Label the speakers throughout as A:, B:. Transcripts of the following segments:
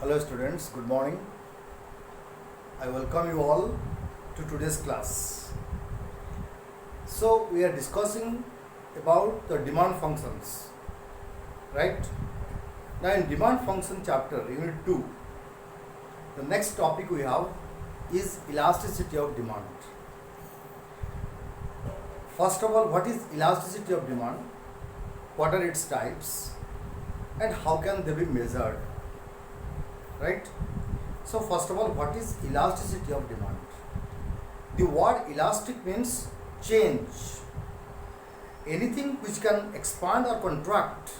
A: Hello students, good morning. I welcome you all to today's class. So we are discussing about the demand functions, right? Now in demand function chapter, unit 2, the next topic we have is elasticity of demand. First of all, what is elasticity of demand? What are its types? And how can they be measured? Right? So first of all, what is elasticity of demand? The word elastic means change. Anything which can expand or contract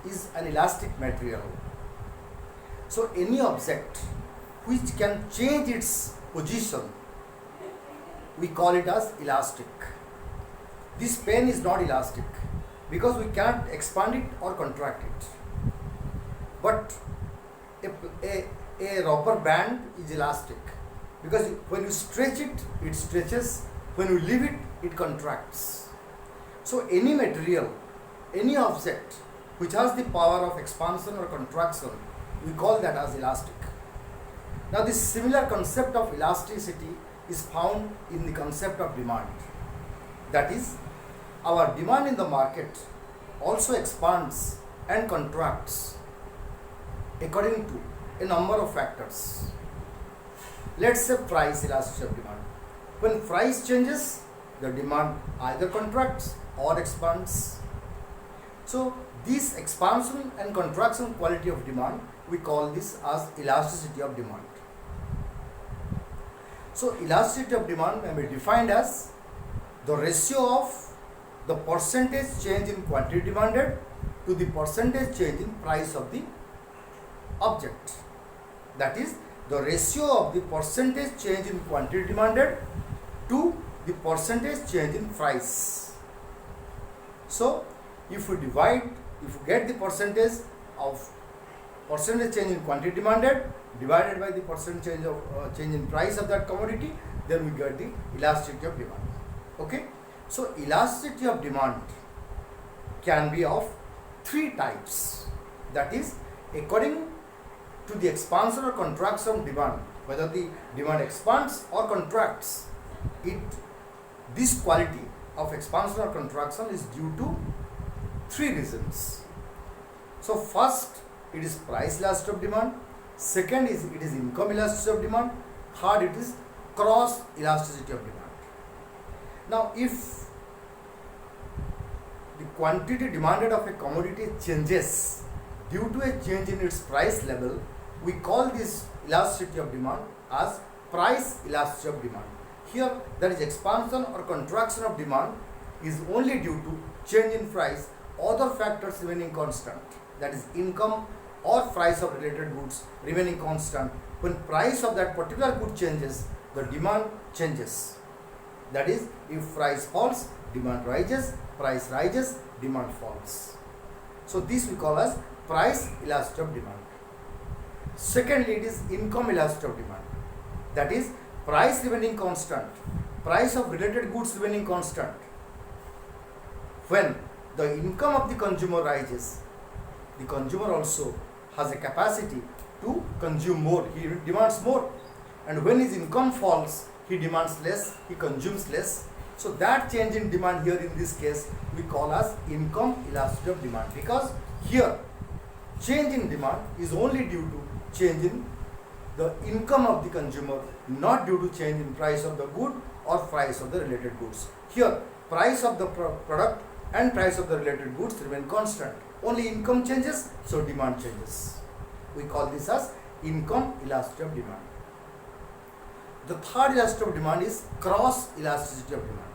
A: is an elastic material. So any object which can change its position, we call it as elastic. This pen is not elastic because we cannot expand it or contract it. But a rubber band is elastic because when you stretch it, it stretches. When you leave it, it contracts. So any material, any object which has the power of expansion or contraction, we call that as elastic. Now this similar concept of elasticity is found in the concept of demand. That is, our demand in the market also expands and contracts according to a number of factors. Let's say price elasticity of demand. When price changes, the demand either contracts or expands. So this expansion and contraction quality of demand, we call this as elasticity of demand. So elasticity of demand may be defined as the ratio of the percentage change in quantity demanded to the percentage change in price of the object. That is the ratio of the percentage change in quantity demanded to the percentage change in price. So if you get the percentage of percentage change in quantity demanded divided by the percentage of change in price of that commodity, then we get the elasticity of demand. Okay, so elasticity of demand can be of three types. That is, according to the expansion or contraction of demand, whether the demand expands or contracts, this quality of expansion or contraction is due to three reasons. So first, it is price elasticity of demand. Second is it is income elasticity of demand. Third, it is cross elasticity of demand. Now if the quantity demanded of a commodity changes due to a change in its price level, we call this elasticity of demand as price elasticity of demand. Here, there is expansion or contraction of demand is only due to change in price, other factors remaining constant. That is, income or price of related goods remaining constant. When price of that particular good changes, the demand changes. That is, if price falls, demand rises, price rises, demand falls. So this we call as price elasticity of demand. Secondly, it is income elasticity of demand. That is, price remaining constant, price of related goods remaining constant. When the income of the consumer rises, the consumer also has a capacity to consume more. He demands more. And when his income falls, he demands less, he consumes less. So that change in demand here in this case we call as income elasticity of demand, because here change in demand is only due to change in the income of the consumer, not due to change in price of the good or price of the related goods. Here price of the product and price of the related goods remain constant. Only income changes, so demand changes. We call this as income elasticity of demand. The third elasticity of demand is cross elasticity of demand.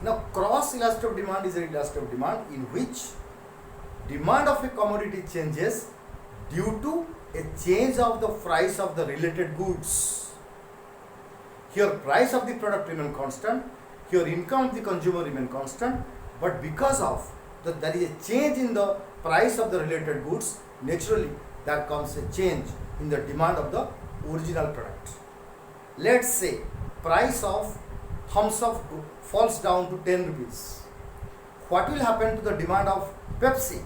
A: Now cross elasticity of demand is an elasticity of demand in which demand of a commodity changes due to a change of the price of the related goods. Here price of the product remain constant, here income of the consumer remain constant, but because of that there is a change in the price of the related goods, naturally there comes a change in the demand of the original product. Let's say price of thumbs up falls down to 10 rupees. What will happen to the demand of Pepsi?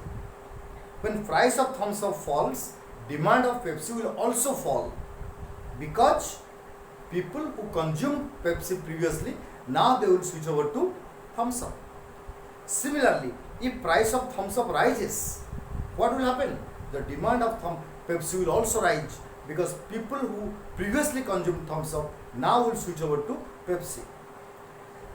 A: When price of thumbs up falls, demand of Pepsi will also fall, because people who consumed Pepsi previously, now they will switch over to Thumbs Up. Similarly, if price of Thumbs Up rises, what will happen? The demand of Pepsi will also rise, because people who previously consumed Thumbs Up now will switch over to Pepsi.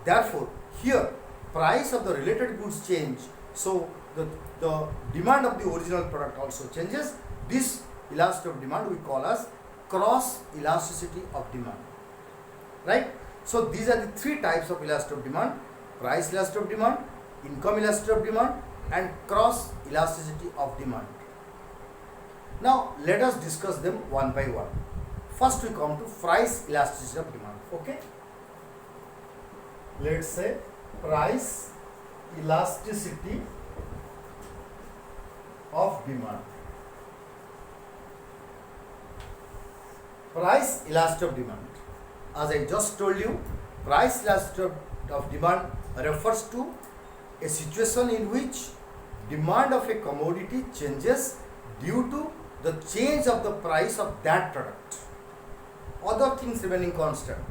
A: Therefore, here price of the related goods change, so the demand of the original product also changes. This elasticity of demand we call as cross elasticity of demand, right? So these are the three types of elasticity of demand: price elasticity of demand, income elasticity of demand, and cross elasticity of demand. Now let us discuss them one by one. First we come to price elasticity of demand. Okay, let's say price elasticity of demand. Price elasticity of demand, as I just told you, price elasticity of demand refers to a situation in which demand of a commodity changes due to the change of the price of that product, other things remaining constant.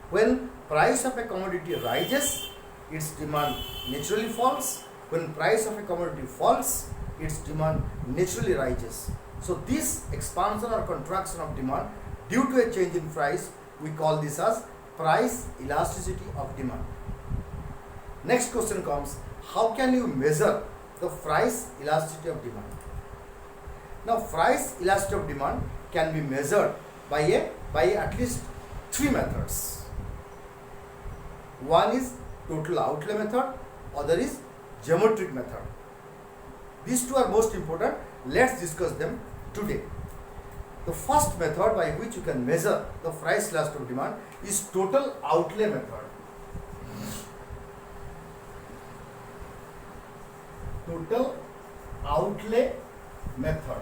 A: When price of a commodity rises, its demand naturally falls. When price of a commodity falls, its demand naturally rises. So this expansion or contraction of demand due to a change in price, we call this as price elasticity of demand. Next question comes, how can you measure the price elasticity of demand? Now price elasticity of demand can be measured by at least three methods. One is total outlay method, other is geometric method. These two are most important. Let's discuss them today. The first method by which you can measure the price elasticity of demand is total outlay method. Total outlay method.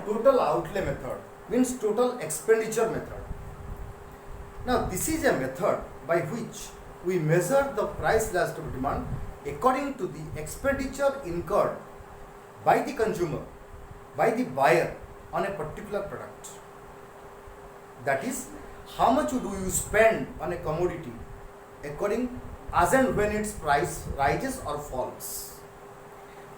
A: Total outlay method means total expenditure method. Now this is a method by which we measure the price elasticity of demand according to the expenditure incurred by the consumer, by the buyer on a particular product. That is, how much do you spend on a commodity according as and when its price rises or falls.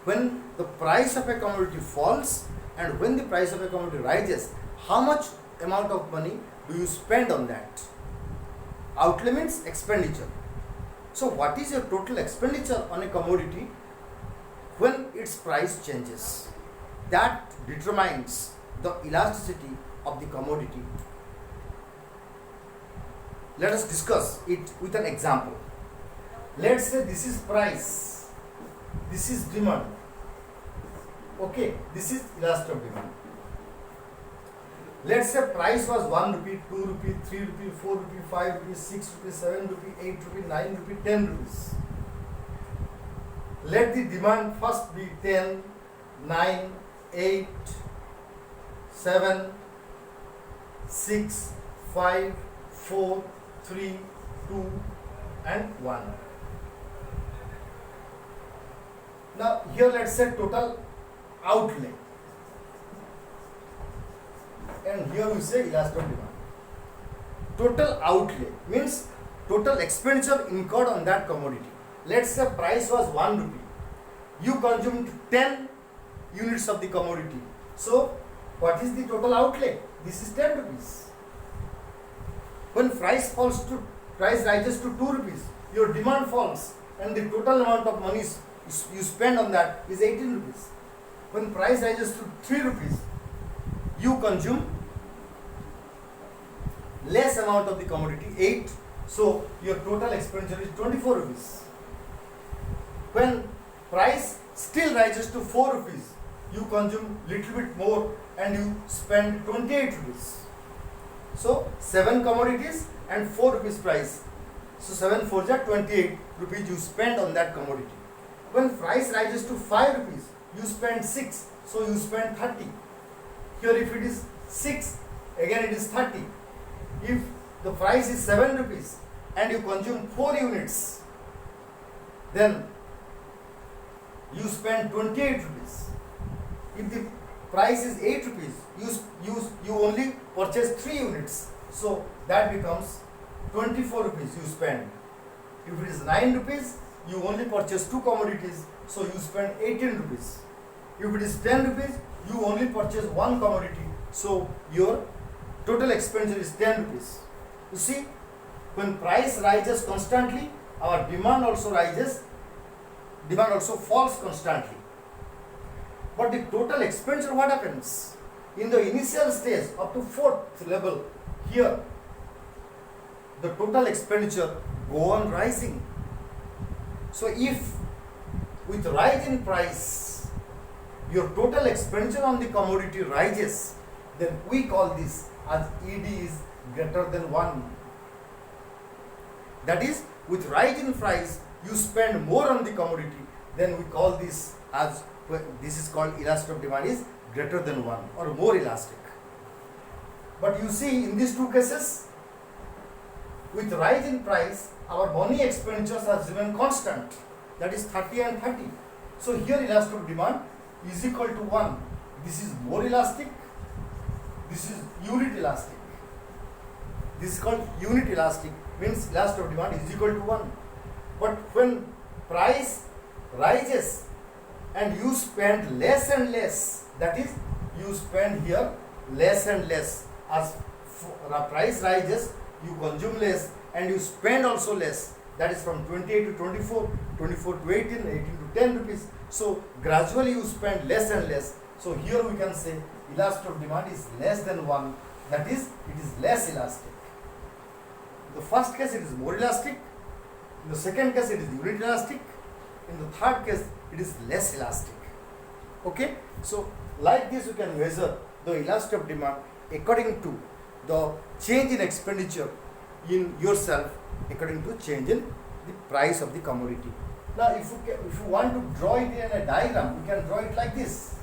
A: When the price of a commodity falls and when the price of a commodity rises, how much amount of money do you spend on that? Outlay means expenditure. So what is your total expenditure on a commodity when its price changes? That determines the elasticity of the commodity. Let us discuss it with an example. Let's say this is price, this is demand. Okay, this is elasticity of demand. Let's say price was 1 rupee, 2 rupee, 3 rupee, 4 rupee, 5 rupee, 6 rupee, 7 rupee, 8 rupee, 9 rupee, 10 rupees. Let the demand first be 10, 9, 8, 7, 6, 5, 4, 3, 2 and 1. Now here let's say total outlay, and here we say elasticity of demand. Total outlay means total expenditure incurred on that commodity. Let's say price was 1 rupee. You consumed 10 units of the commodity. So what is the total outlay? This is 10 rupees. When price rises to 2 rupees, your demand falls and the total amount of money you spend on that is 18 rupees. When price rises to 3 rupees, you consume less amount of the commodity, 8. So your total expenditure is 24 rupees. When price still rises to 4 rupees, you consume little bit more and you spend 28 rupees. So 7 commodities and 4 rupees price. So 7 4s are 28 rupees you spend on that commodity. When price rises to 5 rupees, you spend 6, so you spend 30. Here if it is 6, again it is 30. If the price is 7 rupees and you consume 4 units, then you spend 28 rupees. If the price is 8 rupees, you only purchase 3 units. So that becomes 24 rupees you spend. If it is 9 rupees, you only purchase 2 commodities, so you spend 18 rupees. If it is 10 rupees, you only purchase 1 commodity, so your total expenditure is 10 rupees. You see, when price rises constantly, our demand also rises, demand also falls constantly. But the total expenditure, what happens? In the initial stage, up to 4th level, here, the total expenditure go on rising. So if with rise in price, your total expenditure on the commodity rises, then we call this as ED is greater than 1. That is, with rise in price, you spend more on the commodity, then we call this as, this is called elasticity of demand is greater than 1 or more elastic. But you see, in these two cases, with rise in price, our money expenditures have remained constant, that is 30 and 30. So here elasticity of demand is equal to 1. This is more elastic, this is unit elastic. This is called unit elastic, means elasticity of demand is equal to 1. But when price rises and you spend less and less, that is, you spend here less and less. As the price rises, you consume less and you spend also less. That is from 28 to 24, 24 to 18, 18 to 10 rupees. So gradually you spend less and less. So here we can say elasticity of demand is less than 1. That is, it is less elastic. In the first case, it is more elastic. In the second case, it is unit elastic. In the third case, it is less elastic. Okay? So like this, you can measure the elasticity of demand according to the change in expenditure in yourself, according to change in the price of the commodity. Now, if you want to draw it in a diagram, you can draw it like this.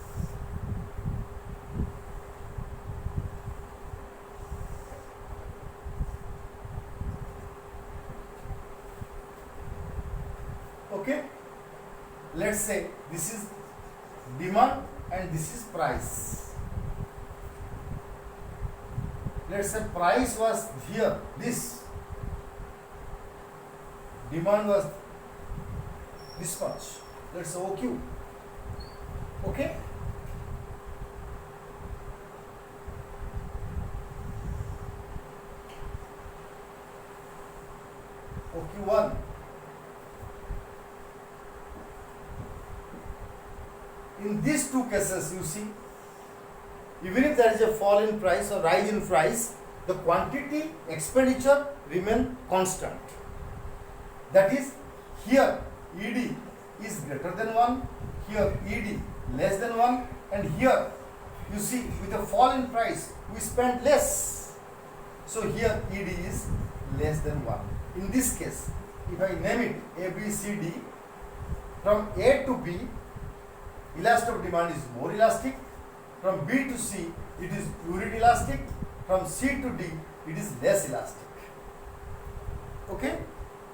A: Okay? Let's say this is demand and this is price. Let's say price was here, this. Demand was this much. Let's say OQ. Okay? OQ1. In these two cases, you see, even if there is a fall in price or rise in price, the quantity expenditure remain constant. That is, here ED is greater than 1, here ED less than 1, and here you see with a fall in price we spend less. So here ED is less than 1. In this case, if I name it A, B, C, D, from A to B, elasticity of demand is more elastic. From B to C, it is unit elastic. From C to D, it is less elastic. Okay?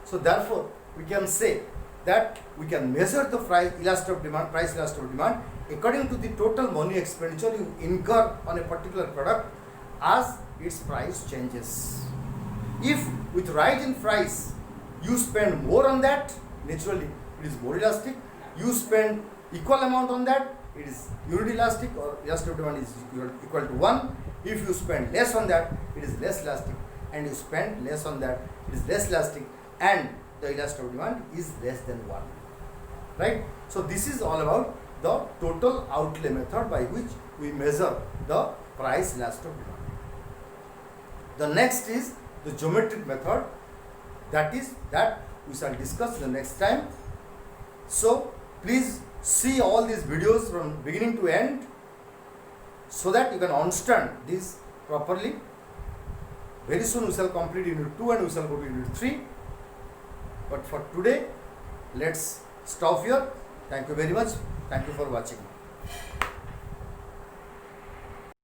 A: So therefore, we can say that we can measure the price elasticity of demand, price elasticity of demand according to the total money expenditure you incur on a particular product as its price changes. If with rise in price you spend more on that, naturally it is more elastic. You spend equal amount on that, it is unit elastic, or elasticity of demand is equal to 1. If you spend less on that, it is less elastic, and you spend less on that, it is less elastic, and the elasticity of demand is less than 1. Right? So this is all about the total outlay method by which we measure the price elasticity of demand. The next is the geometric method, that we shall discuss the next time. So please see all these videos from beginning to end so that you can understand this properly. Very soon we shall complete unit 2 and we shall go to unit 3. But for today, let's stop here. Thank you very much. Thank you for watching.